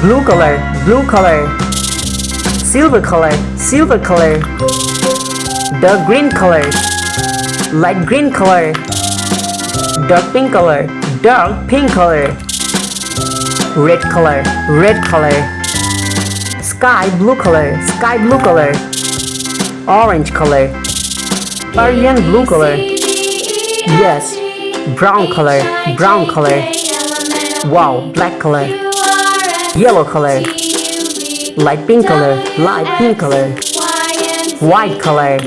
Blue color, blue color. Silver color, silver color. Dark green color, light green color. Dark pink color, dark pink color. Red color, red color. Sky blue color, sky blue color. Orange color, Aryan blue color. Yes, brown color, brown color. Wow, black color. Yellow color, light pink color, light pink color. White color.